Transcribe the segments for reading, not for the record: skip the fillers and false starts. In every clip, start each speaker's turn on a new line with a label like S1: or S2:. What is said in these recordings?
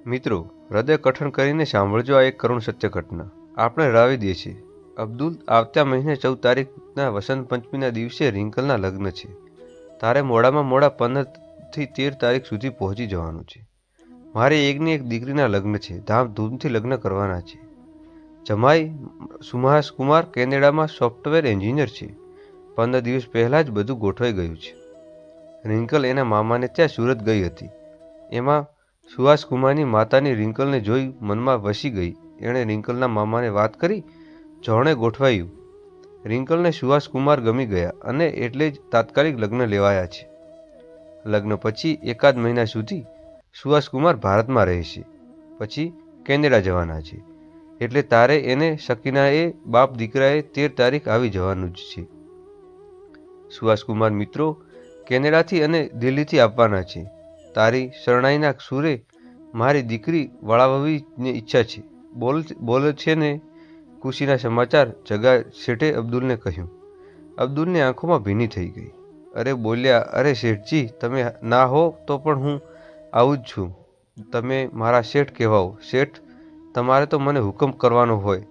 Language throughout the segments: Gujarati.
S1: મિત્રો, હૃદય કઠણ કરીને સાંભળજો આ એક કરુણ સત્ય ઘટના. આપણે રાવી દઈએ છીએ. અબ્દુલ, આવતા મહિને 14 તારીખના વસંત પંચમીના દિવસે રિંકલના લગ્ન છે. તારે મોડામાં મોડા 15થી 13 તારીખ સુધી પહોંચી જવાનું છે. મારી એકની એક દીકરીના લગ્ન છે. ધામધૂમથી લગ્ન કરવાના છે. જમાઈ સુહાસ કુમાર કેનેડામાં સોફ્ટવેર એન્જિનિયર છે. 15 દિવસ પહેલાં જ બધું ગોઠવાઈ ગયું છે. રિંકલ એના મામાને ત્યાં સુરત ગઈ હતી. એમાં સુહાસકુમારની માતાની રિંકલને જોઈ મનમાં વસી ગઈ. એણે રિંકલના મામાને વાત કરી જોણે ગોઠવાયું. રિંકલને સુહાસકુમાર ગમી ગયા અને એટલે જ તાત્કાલિક લગ્ન લેવાયા છે. લગ્ન પછી એકાદ મહિના સુધી સુહાસકુમાર ભારતમાં રહેશે. પછી કેનેડા જવાના છે. એટલે તારે એને શકીનાએ બાપ દીકરાએ 13 તારીખ આવી જવાનું જ છે. સુહાસકુમાર મિત્રો કેનેડાથી અને દિલ્હીથી આવવાના છે. તારી શરણાઈના સુરે મારી દીકરી વળાવવીની ઈચ્છા છે. બોલે છે ને. ખુશીના સમાચાર જગા શેઠે અબ્દુલને કહ્યું. અબ્દુલની આંખોમાં ભીની થઈ ગઈ. અરે બોલ્યા, અરે શેઠજી, તમે ના હો તો પણ હું આવું જ છું. તમે મારા શેઠ કહેવાઓ. શેઠ, તમારે તો મને હુકમ કરવાનો હોય.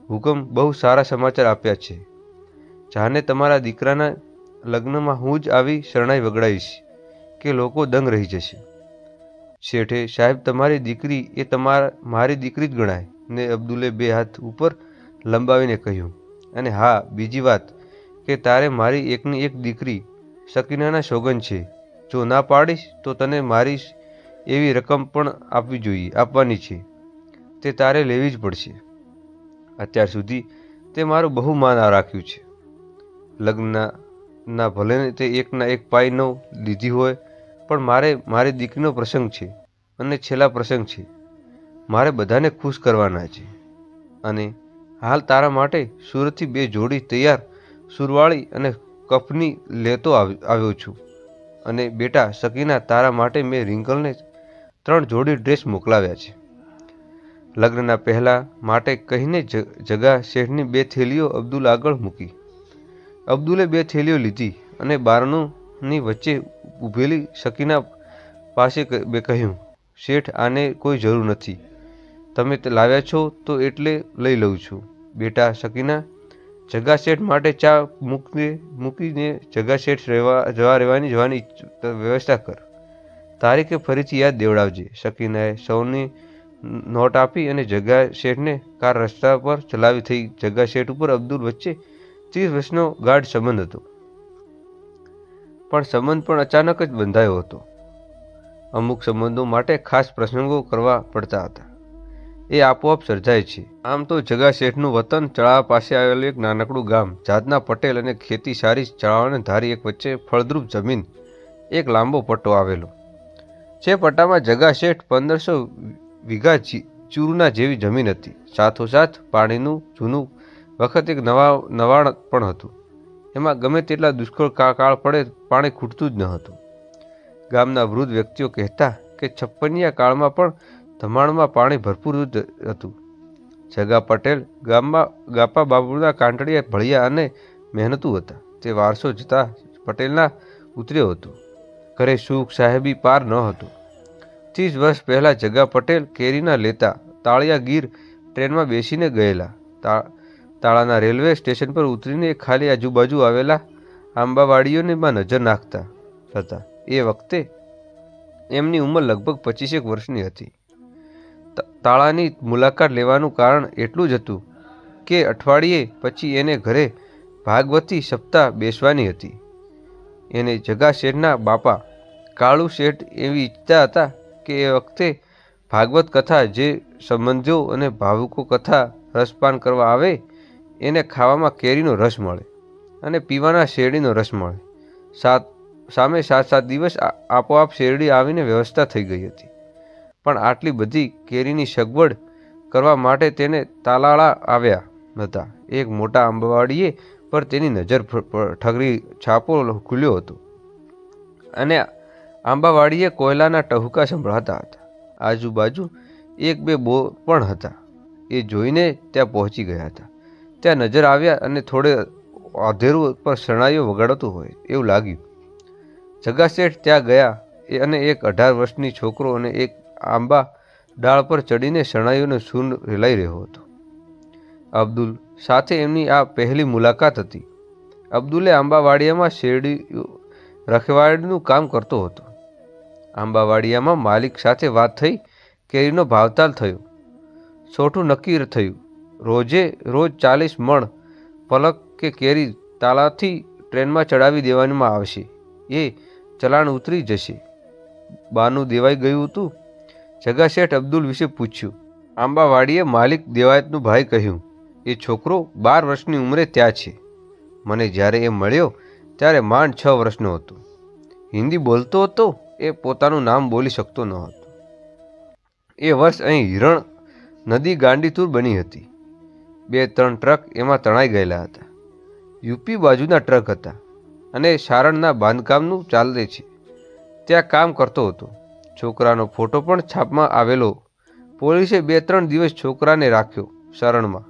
S1: હુકમ. બહુ સારા સમાચાર આપ્યા છે. જાને તમારા દીકરાના લગ્નમાં હું જ આવી શરણાઈ વગડાવીશ કે લોકો દંગ રહી જશે. શેઠે, સાહેબ, તમારી દીકરી એ મારી દીકરી જ ગણાય ને. અબ્દુલે 2 હાથ ઉપર લંબાવીને કહ્યું. અને હા, બીજી વાત કે તારે મારી એકની એક દીકરી શકીનાના સોગંદ છે. જો ના પાડીશ તો તને મારી એવી રકમ પણ આપવાની છે. તે તારે લેવી જ પડશે. અત્યાર સુધી તે મારું બહુ માન રાખ્યું છે. લગ્નના ભલે તે એકના એક પાઈ ન લીધી હોય, પણ મારી દીકરીનો પ્રસંગ છે અને છેલ્લા પ્રસંગ છે. મારે બધાને ખુશ કરવાના છે. અને હાલ તારા માટે સુરતથી 2 જોડી તૈયાર સુરવાળી અને કફની લેતો આવ્યો છું. અને બેટા શકીના, તારા માટે મેં રિંકલને 3 જોડી ડ્રેસ મોકલાવ્યા છે. લગ્નના પહેલા માટે કહીને જગા શેઠની 2 થેલીઓ અબ્દુલ આગળ મૂકી. અબ્દુલે 2 થેલીઓ લીધી અને બારણુંની વચ્ચે ઊભેલી શકીના પાસે કહ્યું, શેઠ, આને કોઈ જરૂર નથી. તમે લાવ્યા છો તો એટલે લઈ લઉં છું. બેટા શકીના, જગા શેઠ માટે ચા મૂકીને જગા શેઠ જવાની વ્યવસ્થા કર. તારીખે ફરીથી યાદ દેવડાવજે. શકીનાએ સૌની નોટ આપી અને જગા શેઠને કાર રસ્તા પર ચલાવી થઈ. જગા શેઠ ઉપર અબ્દુલ વચ્ચે 30 વર્ષનો ગાઢ સંબંધ હતો. પણ સંબંધ પણ અચાનક જ બંધાયો હતો. અમુક સંબંધો માટે ખાસ પ્રસંગો કરવા પડતા હતા. એ આપોઆપ સર્જાય છે. આમ તો જગા શેઠનું વતન ચળાવા પાસે આવેલું એક નાનકડું ગામ. જાતના પટેલ અને ખેતી સારી ચળાવાને ધારી એક વચ્ચે ફળદ્રુપ જમીન, એક લાંબો પટ્ટો આવેલો. જે પટ્ટામાં જગા શેઠ 1500 વીઘા ચૂરના જેવી જમીન હતી. સાથોસાથ પાણીનું જૂનું વખત એક નવાણ પણ હતું. એમાં ગમે તેટલા દુષ્કાળ કાળ પડે પાણી ખૂટતું જ ન હતું. ગામના વૃદ્ધ વ્યક્તિઓ કહેતા કે 56યા કાળમાં પણ ધમાણમાં પાણી ભરપૂર હતું. જગા પટેલ ગામમાં ગાપા બાબુના કાંટડિયા ભળિયા અને મહેનતુ હતા. તે વારસો જતા પટેલના ઉતર્યો હતો. ઘરે સુખ સાહેબી પાર ન હતો. 30 વર્ષ પહેલાં જગા પટેલ કેરીના લેતા તાળિયા ગીર ટ્રેનમાં બેસીને ગયેલા. તાળાના રેલવે સ્ટેશન પર ઉતરીને ખાલી આજુબાજુ આવેલા આંબાવાડીઓમાં નજર નાખતા હતા. એ વખતે એમની ઉંમર લગભગ 25 વર્ષની હતી. તાળાની મુલાકાત લેવાનું કારણ એટલું જ હતું કે અઠવાડિયે પછી એને ઘરે ભાગવતી સપ્તાહ બેસવાની હતી. એને જગા શેઠના બાપા કાળુ શેઠ એવી ઈચ્છતા હતા કે એ વખતે ભાગવત કથા, જે સંબંધીઓ અને ભાવુકો કથા રસપાન કરવા આવે એને ખાવામાં કેરીનો રસ મળે અને પીવાના શેરડીનો રસ મળે. સામે 7 દિવસ આપોઆપ શેરડી આવીને વ્યવસ્થા થઈ ગઈ હતી. પણ આટલી બધી કેરીની સગવડ કરવા માટે તેને તાલાળા આવ્યા હતા. એક મોટા આંબાવાડીએ પર તેની નજર ઠગરી. છાપો ખુલ્યો હતો અને આંબાવાડીએ કોયલાના ટહુકા સંભળાતા હતા. આજુબાજુ 1-2 બોર પણ હતા. એ જોઈને ત્યાં પહોંચી ગયા હતા. ત્યાં નજર આવ્યા અને થોડે અધેરું પર શરણાઈઓ વગાડતું હોય એવું લાગ્યું. જગા શેઠ ત્યાં ગયા અને એક 18 વર્ષની છોકરો અને એક આંબા ડાળ પર ચડીને શરણાઈઓનો સૂર રેલાઈ રહ્યો હતો. અબ્દુલ સાથે એમની આ પહેલી મુલાકાત હતી. અબ્દુલે આંબાવાડિયામાં શેરડી રખવાડીનું કામ કરતો હતો. આંબાવાડિયામાં માલિક સાથે વાત થઈ, કેરીનો ભાવતાલ થયો, સોઠું નક્કી થયું. રોજ 40 મણ પલક કે કેરી તાલાથી ટ્રેનમાં ચડાવી દેવામાં આવશે. એ ચલાણ ઉતરી જશે. બાનું દેવાઈ ગયું હતું. જગા શેઠ અબ્દુલ વિશે પૂછ્યું. આંબાવાડીએ માલિક દેવાયતનું ભાઈ કહ્યું, એ છોકરો 12 વર્ષની ઉંમરે ત્યાં છે. મને જ્યારે એ મળ્યો ત્યારે માંડ 6 વર્ષનો હતો. હિન્દી બોલતો હતો. એ પોતાનું નામ બોલી શકતો ન હતો. એ વર્ષ અહીં હિરણ નદી ગાંડીતુર બની હતી. 2-3 ટ્રક એમાં તણાઈ ગયેલા હતા. યુપી બાજુના ટ્રક હતા અને સારણના બાંધકામનું ચાલે છે. ત્યાં કામ કરતો હતો. છોકરાનો ફોટો પણ છાપમાં આવેલો. પોલીસે 2-3 દિવસ છોકરાને રાખ્યો શરણમાં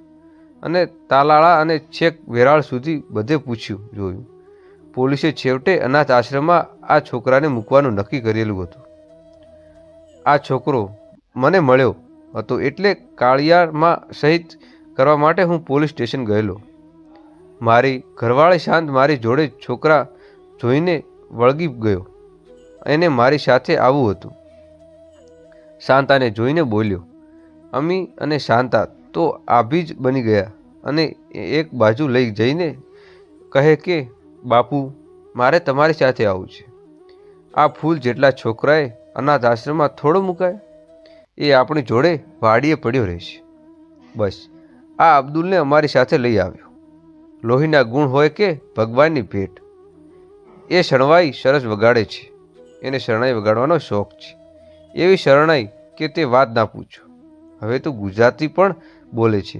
S1: અને તાલાળા અને છેક વેરાળ સુધી બધે પૂછ્યું જોયું. પોલીસે છેવટે અનાથ આશ્રમમાં આ છોકરાને મૂકવાનું નક્કી કરેલું હતું. આ છોકરો મને મળ્યો હતો એટલે કાળિયારમાં સહિત કરવા માટે હું પોલીસ સ્ટેશન ગયેલો. મારી ઘરવાળી શાંત મારી જોડે છોકરા જોઈને વળગી ગયો. એને મારી સાથે આવવું હતું. શાંતાને જોઈને બોલ્યો. અમી અને શાંતા તો આભી જ બની ગયા અને એક બાજુ લઈ જઈને કહે કે બાપુ મારે તમારી સાથે આવવું છે. આ ફૂલ જેટલા છોકરાએ અનાથ આશ્રમમાં થોડો મુકાય. એ આપણી જોડે વાડીએ પડ્યો રહેશે. બસ આ અબ્દુલને અમારી સાથે લઈ આવ્યો. લોહીના ગુણ હોય કે ભગવાનની ભેટ. એ શરણાઈ સરસ વગાડે છે. એને શરણાઈ વગાડવાનો શોખ છે. એવી શરણાઈ કે તે વાત ના પૂછો. હવે તો ગુજરાતી પણ બોલે છે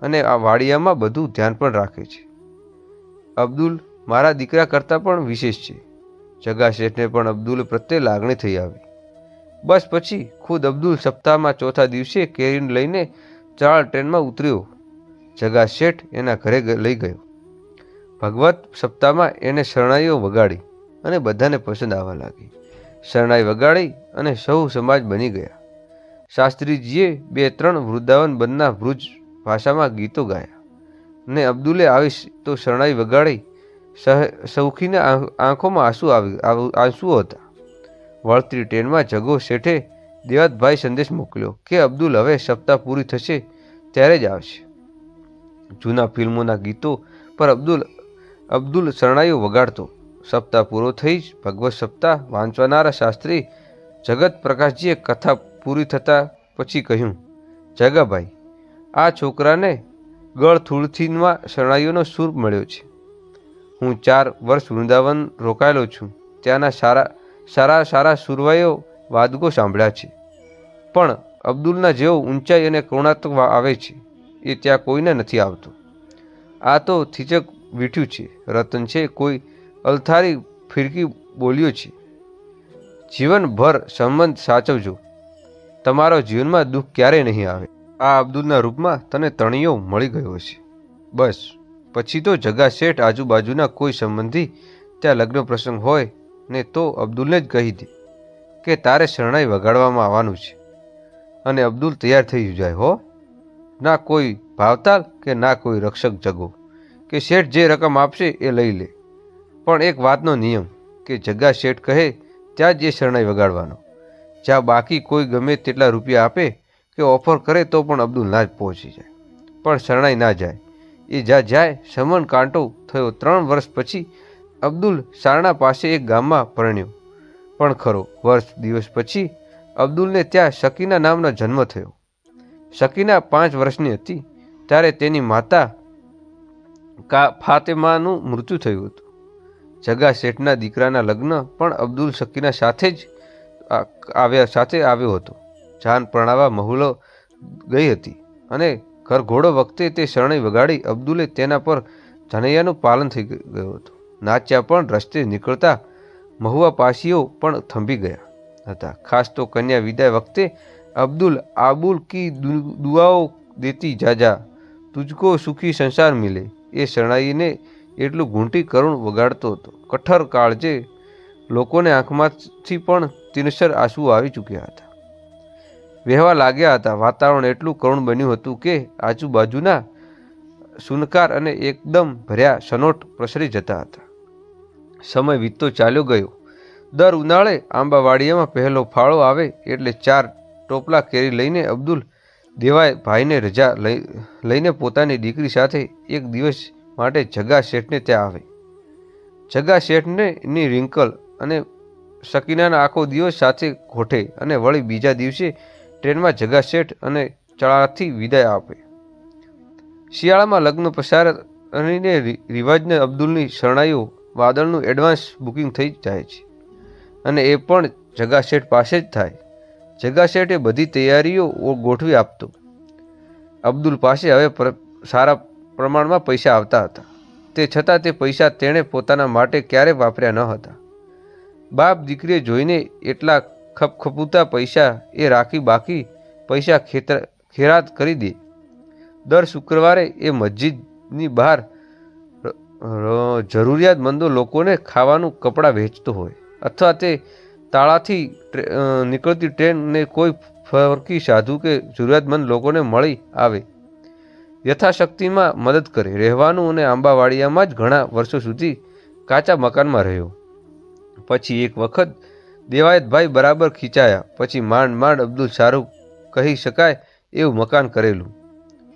S1: અને આ વાડિયામાં બધું ધ્યાન પણ રાખે છે. અબ્દુલ મારા દીકરા કરતાં પણ વિશેષ છે. જગા શેઠને પણ અબ્દુલ પ્રત્યે લાગણી થઈ આવી. બસ પછી ખુદ અબ્દુલ સપ્તાહમાં ચોથા દિવસે કેરીને લઈને ચાળ ટ્રેનમાં ઉતર્યો. જગા શેઠ એના ઘરે લઈ ગયો. ભગવત સપ્તાહમાં એને શરણાઈઓ વગાડી અને બધાને પસંદ આવવા લાગી. શરણાઈ વગાડી અને સૌ સમાજ બની ગયા. શાસ્ત્રીજીએ 2-3 વૃંદાવન બંધના વૃજ ભાષામાં ગીતો ગાયા ને અબ્દુલે આવી તો શરણાઈ વગાડી. સૌખીના આંખોમાં આંસુઓ હતા. વળતી ટ્રેનમાં જગો શેઠે દેવતભાઈ સંદેશ મોકલ્યો કે અબ્દુલ હવે સપ્તાહ પૂરી થશે ત્યારે જ આવશે. જૂના ફિલ્મોના ગીતો પર અબ્દુલ શરણાઈઓ વગાડતો. સપ્તાહ પૂરો થઈ જ ભગવત સપ્તાહ વાંચવાનારા શાસ્ત્રી જગત પ્રકાશજીએ કથા પૂરી થતાં પછી કહ્યું, જગાભાઈ આ છોકરાને ગળથુળથીમાં શરણાઈઓનો સૂર મળ્યો છે. હું 4 વર્ષ વૃંદાવન રોકાયેલો છું. ત્યાંના સારા સુરવાઈઓ વાદકો સાંભળ્યા છે. પણ અબ્દુલના જેવો ઊંચાઈ અને કરુણાત્મક આવે છે એ ત્યાં કોઈને નથી આવતો. આ તો થીચક વીઠ્યું છે. રતન છે કોઈ અલથારી ફિરકી બોલ્યો છે. જીવનભર સંબંધ સાચવજો. તમારો જીવનમાં દુઃખ ક્યારેય નહીં આવે. આ અબ્દુલના રૂપમાં તને તણિયો મળી ગયો છે. બસ પછી તો જગા શેઠ આજુબાજુના કોઈ સંબંધી ત્યાં લગ્ન પ્રસંગ હોય ને તો અબ્દુલને જ કહી દે કે તારે શરણાઈ વગાડવામાં આવવાનું છે અને અબ્દુલ તૈયાર થઈ જાય હો. ના કોઈ ભાવતાલ કે ના કોઈ રક્ષક જગો કે શેઠ જે રકમ આપશે એ લઈ લે. પણ એક વાતનો નિયમ કે જગા શેઠ કહે ત્યાં જ એ શરણાઈ વગાડવાનો. જ્યાં બાકી કોઈ ગમે તેટલા રૂપિયા આપે કે ઓફર કરે તો પણ અબ્દુલ ના જ પહોંચી જાય. પણ શરણાઈ ના જાય. એ જ્યાં જાય સમન કાંટો થયો. 3 વર્ષ પછી અબ્દુલ સારણા પાસે એક ગામમાં પરણ્યો પણ ખરો. વર્ષ દિવસ પછી અબ્દુલને ત્યાં શકીના નામનો જન્મ થયો. શકીના 5 વર્ષની હતી ત્યારે તેની માતા ફાતેમાનું મૃત્યુ થયું હતું. જગા શેઠના દીકરાના લગ્ન પણ અબ્દુલ શકીના સાથે જ આવ્યો હતો. જાન પરણાવા મહુલો ગઈ હતી અને ઘરઘોડો વખતે તે શરણાઈ વગાડી. અબ્દુલે તેના પર જનૈયાનું પાલન થઈ ગયું હતું. નાચ્યા પણ રસ્તે નીકળતા મહુવા પાસીઓ પણ થંભી ગયા હતા. ખાસ તો કન્યા વિદાય વખતે અબ્દુલ આબુલ કી દુઆઓ દેતી જાજા તુજકો સુખી સંસાર મિલે એ શરણાઈને એટલું ઘૂંટી કરુણ વગાડતો હતો. કઠર કાળજે લોકોને આંખમાંથી પણ તિનસર આંસુ આવી ચૂક્યા હતા. વહેવા લાગ્યા હતા. વાતાવરણ એટલું કરુણ બન્યું હતું કે આજુબાજુના સુનકાર અને એકદમ ભર્યા સનોટ પ્રસરી જતા હતા. સમય વીતતો ચાલ્યો ગયો. દર ઉનાળે આંબાવાડિયામાં પહેલો ફાળો આવે એટલે 4 ટોપલા કેરી લઈને અબ્દુલ દેવાય ભાઈને રજા લઈને પોતાની દીકરી સાથે એક દિવસ માટે જગા શેઠને ત્યાં આવે. જગા શેઠને ની રિંકલ અને શકીનાના આખો દિવસ સાથે ગોઠે અને વળી બીજા દિવસે ટ્રેનમાં જગા શેઠ અને ચળાથી વિદાય આપે. શિયાળામાં લગ્ન પસાર કરીને રિવાજને અબ્દુલની શરણાઈઓ વાદળનું એડવાન્સ બુકિંગ થઈ જાય છે અને એ પણ જગા શેઠ પાસે જ થાય. જગા શેઠ એ બધી તૈયારીઓ ગોઠવી આપતો. અબ્દુલ પાસે હવે સારા પ્રમાણમાં પૈસા આવતા હતા. તે છતાં તે પૈસા તેણે પોતાના માટે ક્યારેય વાપર્યા ન હતા. બાપ દીકરીએ જોઈને એટલા ખપખપૂતા પૈસા એ રાખી બાકી પૈસા ખેરાત કરી દે. દર શુક્રવારે એ મસ્જિદની બહાર જરૂરિયાતમંદો લોકોને ખાવાનું કપડાં વેચતો હોય અથવા તે તાળાથી નીકળતી ટ્રેનને કોઈ ફરકી સાધુ કે જરૂરિયાતમંદ લોકોને મળી આવે યથાશક્તિમાં મદદ કરે. રહેવાનું અને આંબાવાડિયામાં જ ઘણા વર્ષો સુધી કાચા મકાનમાં રહ્યો. પછી એક વખત દેવાયતભાઈ બરાબર ખીચાયા પછી માંડ માંડ અબ્દુલ સારું કહી શકાય એવું મકાન કરેલું.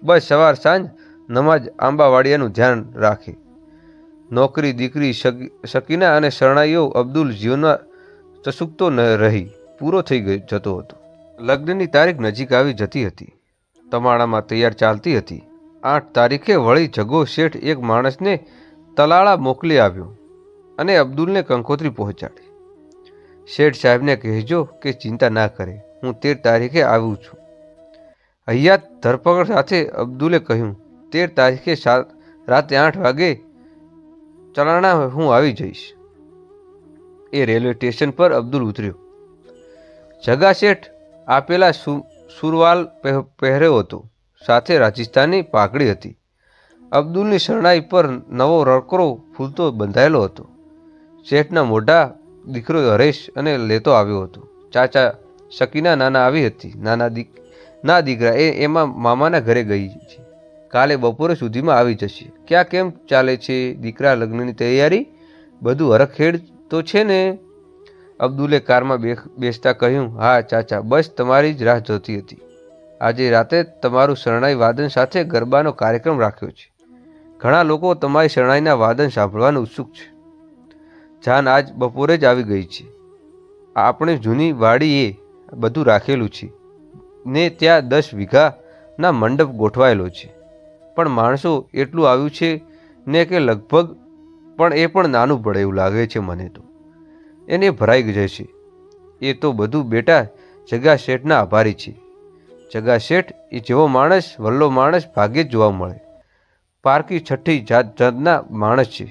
S1: બસ સવાર સાંજ નમાજ આંબાવાડિયાનું ધ્યાન રાખે. નોકરી દીકરી શકીના અને શરણાઈઓ અબ્દુલ જીવનમાં ચસુકતો ન રહી પૂરો થઈ જતો હતો. લગ્નની તારીખ નજીક આવી જતી હતી. તમાણામાં તૈયાર ચાલતી હતી. 8 તારીખે વળી જગો શેઠ એક માણસને તલાળા મોકલી આવ્યો અને અબ્દુલને કંકોત્રી પહોંચાડી. શેઠ સાહેબને કહેજો કે ચિંતા ના કરે, હું 13 તારીખે આવું છું. હૈયાત ધરપકડ સાથે અબ્દુલે કહ્યું, 13 તારીખે રાતે 8 વાગે ચલાણા હું આવી જઈશ. એ રેલવે સ્ટેશન પર અબ્દુલ ઉતર્યો. જગા શેઠ આપેલા સુરવાલ પહેર્યો હતો, સાથે રાજસ્થાની પાઘડી હતી. અબ્દુલની શરણાઈ પર નવો રડકરો ફૂલતો બંધાયેલો હતો. શેઠના મોઢા દીકરો હરેશ અને લેતો આવ્યો હતો. ચાચા શકીના નાના આવી હતી. ના દીકરા એમાં મામાના ઘરે ગઈ છે, કાલે બપોરે સુધીમાં આવી જશે. ક્યાં કેમ ચાલે છે દીકરા લગ્નની તૈયારી? બધું હરખેડ તો છે ને? અબ્દુલે કારમાં બેસતા કહ્યું, હા ચાચા, બસ તમારી જ રાહ જોતી હતી. આજે રાતે તમારું શરણાઈ વાદન સાથે ગરબાનો કાર્યક્રમ રાખ્યો છે. ઘણા લોકો તમારી શરણાઈના વાદન સાંભળવાનું ઉત્સુક છે. જાન આજ બપોરે જ આવી ગઈ છે. આપણે જૂની વાડીએ બધું રાખેલું છે ને ત્યાં 10 વીઘાના મંડપ ગોઠવાયેલો છે. પણ માણસો એટલું આવ્યું છે ને કે લગભગ પણ એ પણ નાનું પડે એવું લાગે છે મને તો. એને ભરાઈ જશે. એ તો બધું બેટા જગા શેઠના આભારી છે. જગા શેઠ એ જેવો માણસ, વલ્લો માણસ ભાગ્યે જ જોવા મળે. પારકી છઠ્ઠી જાતના માણસ છે.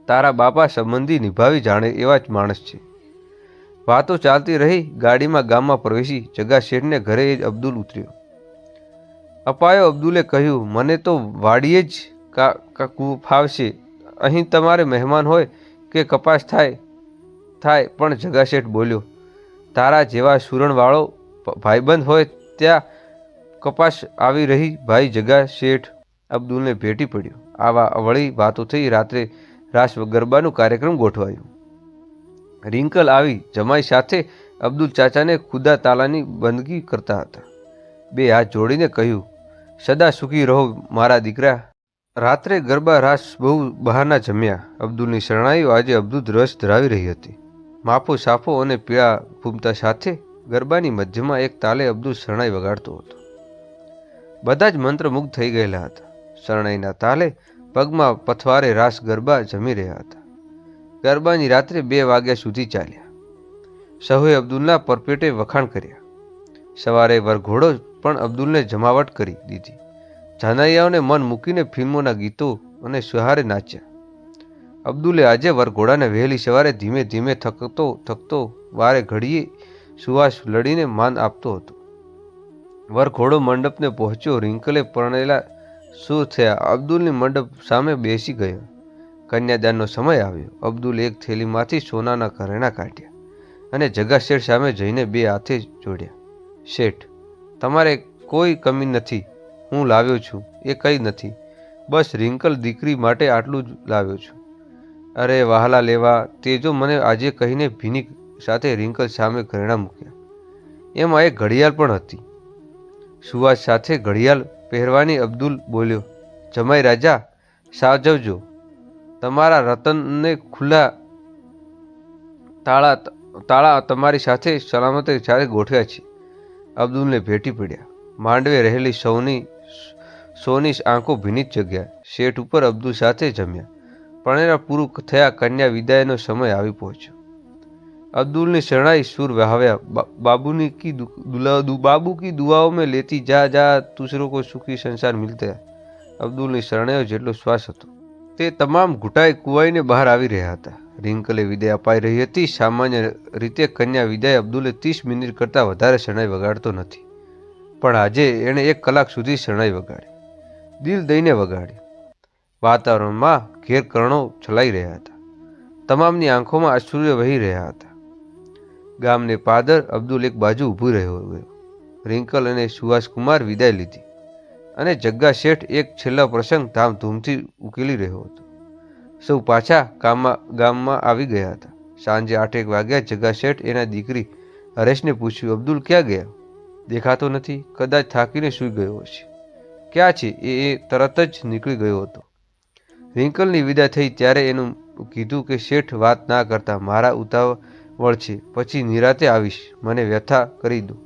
S1: તારા બાપા સંબંધી નિભાવી જાણે એવા જ માણસ છે. વાતો ચાલતી રહી. ગાડીમાં ગામમાં પ્રવેશી જગા શેઠને ઘરે જ અબ્દુલ ઉતર્યો. અપાયો. અબ્દુલે કહ્યું, મને તો વાડીએ જ ફાવશે. અહીં તમારે મહેમાન હોય કે કપાસ થાય પણ જગા શેઠ બોલ્યો, તારા જેવા સુરણવાળો ભાઈબંધ હોય ત્યાં કપાસ આવી રહી. ભાઈ જગા શેઠ અબ્દુલને ભેટી પડ્યો. આવા વળી વાતો થઈ. રાત્રે રાસ ગરબાનું કાર્યક્રમ ગોઠવાયું. રિંકલ આવી જમાઈ સાથે અબ્દુલ ચાચાને ખુદા તાલાની બંદગી કરતા હતા. 2 હાથ જોડીને કહ્યું, સદા સુખી રહો મારા દીકરા. રાત્રે ગરબા રાસ બહુ બહારના જમ્યા. અબ્દુલની શરણાઈઓ આજે અદ્ભુત રસ ધરાવી રહી હતી. માફો સાફો અને પીળા ફૂમતા સાથે ગરબાની મધ્યમાં એક તાલે અબ્દુલ શરણાઈ વગાડતો હતો. બધા જ મંત્રમુગ્ધ થઈ ગયેલા હતા. શરણાઈના તાલે પગમાં પથવારે રાસ ગરબા જમી રહ્યા હતા. ગરબાની રાત્રે 2 વાગ્યા સુધી ચાલ્યા. સહુએ અબ્દુલના પરપેટે વખાણ કર્યા. સવારે વરઘોડો પણ અબ્દુલને જમાવટ કરી દીધી. જાનૈયાઓને મન મૂકીને ફિલ્મોના ગીતો અને સુહારે નાચ્યા. અબ્દુલે આજે વરઘોડાને વહેલી સવારે ધીમે ધીમે થકતો વારે ઘડીએ સુવાસ લડીને માન આપતો હતો. વરઘોડો મંડપને પહોંચ્યો. રિંકલે પરણેલા સુર થયા. અબ્દુલની મંડપ સામે બેસી ગયો. કન્યાદાનનો સમય આવ્યો. અબ્દુલે એક થેલીમાંથી સોનાના ઘરેણાં કાઢ્યા અને જગા શેઠ સામે જઈને 2 હાથે જોડ્યા. શેઠ, તમારે કોઈ કમી નથી. હું લાવ્યો છું એ કંઈ નથી. બસ રિંકલ દીકરી માટે આટલું જ લાવ્યો છું. અરે વહાલા લેવા, તે જો મને આજે કહીને ભીની સાથે રિંકલ સામે ઘરેણાં મૂક્યા. એમાં એક ઘડિયાળ પણ હતી. સુવાસ સાથે ઘડિયાળ પહેરવાની અબ્દુલ બોલ્યો, જમાઈ રાજા, સાચવજો. તમારા રતનને ખુલ્લા તાળા તમારી સાથે સલામતી સાથે ગોઠવ્યા છે. અબ્દુલને ભેટી પડ્યા. માંડવે રહેલી સોની આંખો ભીની જગ્યા. શેઠ ઉપર અબ્દુલ સાથે જમ્યા. પરણેલા પૂરું થયા કન્યા વિદાયનો સમય આવી પહોંચ્યો. અબ્દુલની શરણાઈ સુર વહાવ્યા, બાબू की दुआओं में लेती जा जा, दूसरों को सुखी संसार मिलता. અબ્દુલની શરણાઈઓ જેટલો શ્વાસ હતો. તે તમામ ઘૂંટાઈ કુવાઈને બહાર આવી રહ્યા હતા. રિંકલે વિદાય અપાઈ રહી હતી. સામાન્ય રીતે કન્યા વિદાય અબ્દુલે 30 મિનિટ કરતાં વધારે શરણાઈ વગાડતો નથી, પણ આજે એણે 1 કલાક સુધી શરણાઈ વગાડી. દિલ દઈને વગાડી. વાતાવરણમાં ઘેર કરણો છલાઈ રહ્યા હતા. તમામની આંખોમાં આશ્ચર્ય વહી રહ્યા હતા. ગામને પાદર અબ્દુલ એક બાજુ ઊભું રહ્યો ગયો. રિંકલ અને સુભાષકુમાર વિદાય લીધી અને જગ્ગા શેઠ એક છેલ્લો પ્રસંગ ધામધૂમથી ઉકેલી રહ્યો હતો. સૌ પાછા ગામમાં આવી ગયા હતા. સાંજે 8 વાગ્યા. જગ્ગા શેઠ એના દીકરી હરેશને પૂછ્યું, અબ્દુલ ક્યાં ગયા? દેખાતો નથી. કદાચ થાકીને સૂઈ ગયો હશે. ક્યાં છે? એ તરત જ નીકળી ગયો હતો. રિંકલની વિદાય થઈ ત્યારે એનું કીધું કે શેઠ વાત ના કરતા, મારા ઉતાવળ છે, પછી નિરાતે આવીશ, મને વ્યથા કરી દો.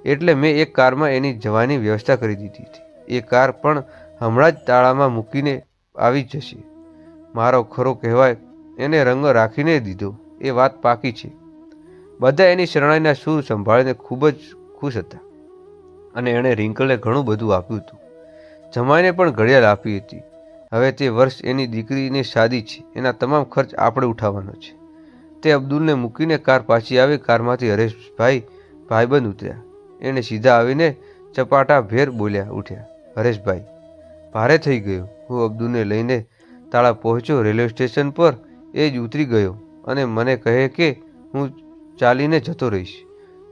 S1: એટલે મેં એક કારમાં એની જવાની વ્યવસ્થા કરી દીધી હતી. એ કાર પણ હમણાં જ તાળામાં મૂકીને આવી જશે. મારો ખરો કહેવાય એને રંગ રાખીને દીધો. એ વાત પાકી છે. બધા એની શરણાઈના સૂર સંભાળીને ખૂબ જ ખુશ હતા અને એણે રિંકલને ઘણું બધું આપ્યું હતું. જમાઈને પણ ઘડિયાળ આપી હતી. હવે તે વર્ષ એની દીકરીની શાદી છે. એના તમામ ખર્ચ આપણે ઉઠાવવાનો છે. તે અબ્દુલને મૂકીને કાર પાછી આવી. કારમાંથી હરેશભાઈ ભાઈબંધ ઉતર્યા. એણે સીધા આવીને ચપાટા ભેર બોલ્યા ઉઠ્યા, હરેશભાઈ, ભારે થઈ ગયું. હું અબ્દુલને લઈને તાળા પહોંચ્યો. રેલવે સ્ટેશન પર એ જ ઉતરી ગયો અને મને કહે કે હું ચાલીને જતો રહીશ.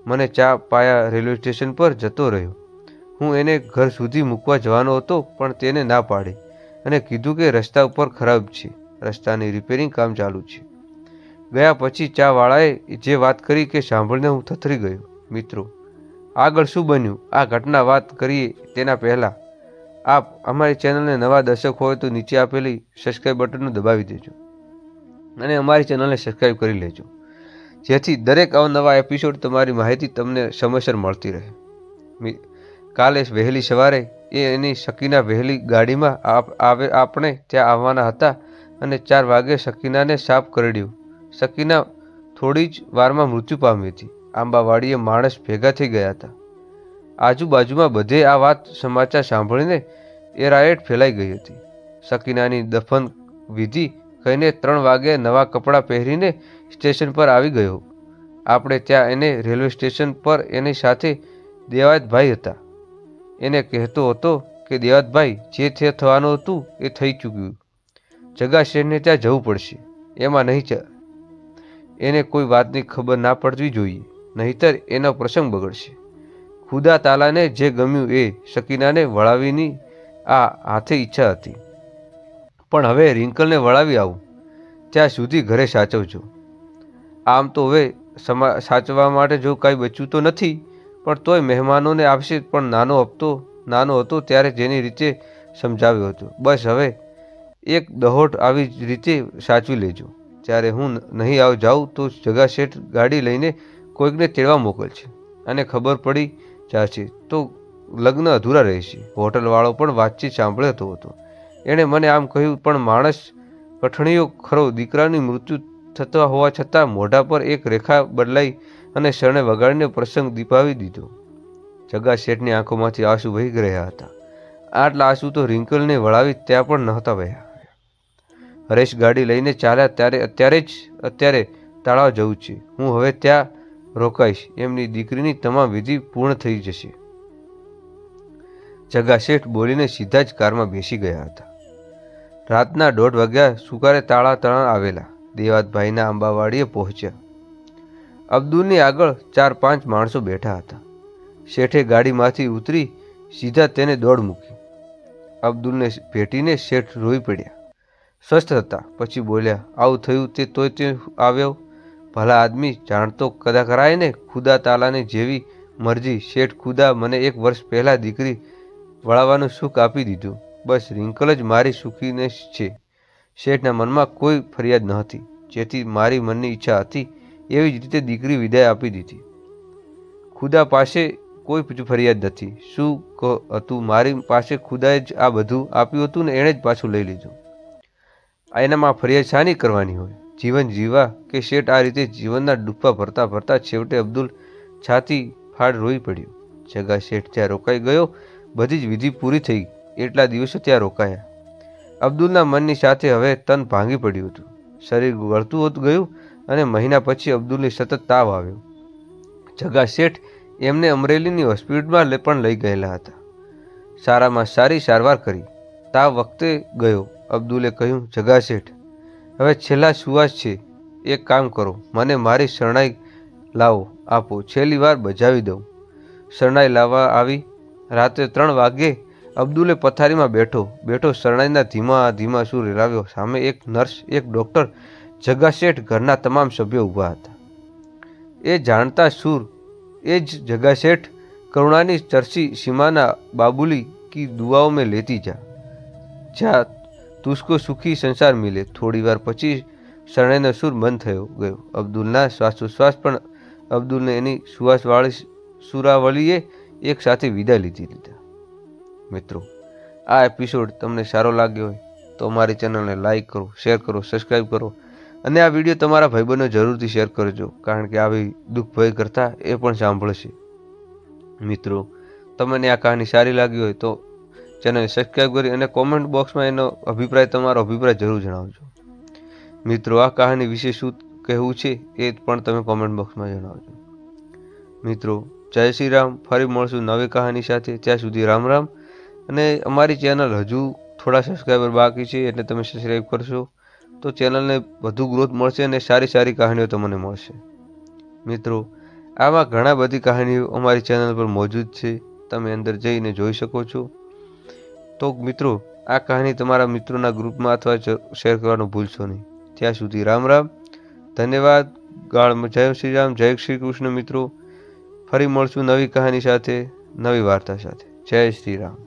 S1: મને ચા પાયા રેલવે સ્ટેશન પર જતો રહ્યો. હું એને ઘર સુધી મૂકવા જવાનો હતો, પણ તેને ના પાડી અને કીધું કે રસ્તા ઉપર ખરાબ છે, રસ્તાની રિપેરિંગ કામ ચાલુ છે. ગયા પછી ચાવાળાએ જે વાત કરી કે સાંભળીને હું થથરી ગયો. મિત્રો, આગળ શું બન્યું આ ઘટના વાત કરીએ તેના પહેલાં આપ અમારી ચેનલને નવા દર્શક હોય તો નીચે આપેલી સબસ્ક્રાઈબ બટનને દબાવી દેજો અને અમારી ચેનલને સબસ્ક્રાઈબ કરી લેજો, જેથી દરેક અવનવા એપિસોડ તમારી માહિતી તમને સમયસર મળતી રહે. કાલે વહેલી સવારે એની શકીના વહેલી ગાડીમાં આપણે ત્યાં આવવાના હતા અને 4 વાગે શકીનાને સાફ કરડ્યું. શકીના થોડી જ વારમાં મૃત્યુ પામી હતી. આંબાવાડીએ માણસ ભેગા થઈ ગયા હતા. આજુબાજુમાં બધે આ વાત સમાચાર સાંભળીને એરાએટ ફેલાઈ ગઈ હતી. શકીનાની દફન વિધિ કહીને 3 વાગે નવા કપડાં પહેરીને સ્ટેશન પર આવી ગયો. આપણે ત્યાં એને રેલવે સ્ટેશન પર એની સાથે દેવાયતભાઈ હતા. એને કહેતો હતો કે દેવાયતભાઈ, જે થવાનું હતું એ થઈ ચૂક્યું. જગા શેઠને ત્યાં જવું પડશે. એમાં નહીં એને કોઈ વાતની ખબર ના પડવી જોઈએ, નહીતર એનો પ્રસંગ બગડશે. ખુદા તાલાને જે ગમ્યું એ શકીનાને વળાવીની આ હાથે ઈચ્છા હતી, પણ હવે રિંકલને વળાવી આવું ત્યાં સુધી ઘરે સાચવજો. આમ તો હવે સાચવવા માટે જો કાંઈ બચ્યું તો નથી, પણ તોય મહેમાનોને આપશે. પણ નાનો હતો ત્યારે જેની રીતે સમજાવ્યો હતો, બસ હવે એક દહોટ આવી જ રીતે સાચવી લેજો. જ્યારે હું નહીં જાઉં તો જગા શેઠ ગાડી લઈને કોઈકને તેડવા મોકલશે અને ખબર પડી જશે તો લગ્ન અધૂરા રહેશે. હોટલવાળો પણ વાતચીત સાંભળતો હતો. એણે મને આમ કહ્યું, પણ માણસ કઠણીયો ખરો. દીકરાની મૃત્યુ થતા હોવા છતાં મોઢા પર એક રેખા બદલાઈ અને શરણે વગાડીને પ્રસંગ દીપાવી દીધો. જગા શેઠની આંખોમાંથી આંસુ વહી રહ્યા હતા. આટલા આંસુ તો રિંકલને વળાવી ત્યાં પણ નહોતા વહ્યા. હરેશ ગાડી લઈને ચાલ્યા. અત્યારે તળાવ જવું છે. હું હવે ત્યાં રોકાઈશ. એમની દીકરીની તમામ વિધિ પૂર્ણ થઈ જશે. જગા શેઠ બોલીને સીધા જ કારમાં બેસી ગયા હતા. રાતના 1:30 વાગ્યા સુકારે તાળા આવેલા દેવાતભાઈના આંબાવાડીએ પહોંચ્યા. અબ્દુલની આગળ 4-5 માણસો બેઠા હતા. શેઠે ગાડીમાંથી ઉતરી સીધા તેને દોડ મૂકી. અબ્દુલને ભેટીને શેઠ રોઈ પડ્યા. સ્વસ્થ હતા. પછી બોલ્યા, આવું થયું તે તોય તે આવ્યો? ભલા આદમી, જાણતો કદા કરાય ને, ખુદા તાલાની જેવી મરજી. શેઠ ખુદા મને 1 વર્ષ પહેલાં દીકરી વળાવવાનું સુખ આપી દીધું. બસ રિંકલ જ મારી સુખીને છે. શેઠના મનમાં કોઈ ફરિયાદ ન હતી. જેથી મારી મનની ઈચ્છા હતી એવી જ રીતે દીકરી વિદાય આપી દીધી. ખુદા પાસે કોઈ ફરિયાદ નથી. શું હતું, મારી પાસે ખુદાએ જ આ બધું આપ્યું હતું ને એણે જ પાછું લઈ લીધું. એનામાં ફરિયાદ શાની કરવાની હોય? જીવન જીવા કે શેઠ આ રીતે જીવનના ડૂબા ભરતા ભરતા છેવટે અબ્દુલ છાતી ફાડ રોઈ પડ્યો. જગા શેઠ ત્યાં રોકાઈ ગયો. બધી જ વિધિ પૂરી થઈ. એટલા દિવસો ત્યાં રોકાયા. અબ્દુલના મનની સાથે હવે તન ભાંગી પડ્યું હતું. શરીર વળતું ગયું અને મહિના પછી અબ્દુલને સતત તાવ આવ્યો. જગા શેઠ એમને અમરેલીની હોસ્પિટલમાં પણ લઈ ગયેલા હતા. સારામાં સારી સારવાર કરી. તાવ વખતે ગયો. અબ્દુલે કહ્યું, જગા શેઠ, હવે છેલ્લા સુવાસ છે. એક કામ કરો, મને મારી શરણાઈ લાવો આપો. છેલ્લી વાર બજાવી દઉં. શરણાઈ લાવવા આવી. રાત્રે 3 વાગ્યે અબ્દુલે પથારીમાં બેઠો શરણાઈના ધીમા ધીમા સૂર રેલાવ્યો. સામે એક નર્સ, એક ડૉક્ટર, જગા શેઠ, ઘરના તમામ સભ્યો ઊભા હતા. એ જાણતા સૂર, એ જ જગા શેઠ, કરુણાની ચરસી સીમાના બાબુલી કી દુઆઓ में लेती જા તુસ્કો સુખી સંસાર મિલે. થોડી વાર પછી શરણાઈનો સૂર બંધ થયો ગયો. અબ્દુલના શ્વાસોશ્વાસ પણ અબ્દુલને એની સુવાસવાળી સુરાવલીએ એક સાથે વિદાય લીધા. મિત્રો, આ એપિસોડ તમને સારો લાગ્યો હોય તો અમારી ચેનલને લાઈક કરો, શેર કરો, સબસ્ક્રાઈબ કરો અને આ વિડીયો તમારા ભાઈબંધો જરૂરથી શેર કરજો, કારણ કે આવી દુઃખ ભય કરતા એ પણ સાંભળશે. મિત્રો, તમને આ કહાની સારી લાગી હોય તો ચેનલને સબસ્ક્રાઈબ કરી અને કોમેન્ટ બોક્સમાં એનો તમારો અભિપ્રાય જરૂર જણાવજો. મિત્રો, આ કહાની વિશે શું કહેવું છે એ પણ તમે કોમેન્ટ બોક્સમાં જણાવજો. મિત્રો, જય શ્રી રામ. ફરી મળશું નવી કહાની સાથે. ત્યાં સુધી રામ રામ. અને અમારી ચેનલ હજુ થોડા સબસ્ક્રાઈબર બાકી છે, એટલે તમે સબસ્ક્રાઈબ કરશો તો ચેનલને વધુ ગ્રોથ મળશે અને સારી કહાનીઓ તમને મળશે. મિત્રો, આમાં ઘણા બધી કહાનીઓ અમારી ચેનલ પર મોજૂદ છે. તમે અંદર જઈને જોઈ શકો છો. તો મિત્રો, આ કહાની તમારા મિત્રોના ગ્રુપમાં અથવા શેર કરવાનું ભૂલશો નહીં. ત્યાં સુધી રામ રામ. ધન્યવાદ. જય શ્રી રામ, જય શ્રી કૃષ્ણ. મિત્રો, ફરી મળશું નવી કહાની સાથે, નવી વાર્તા સાથે. જય શ્રી રામ.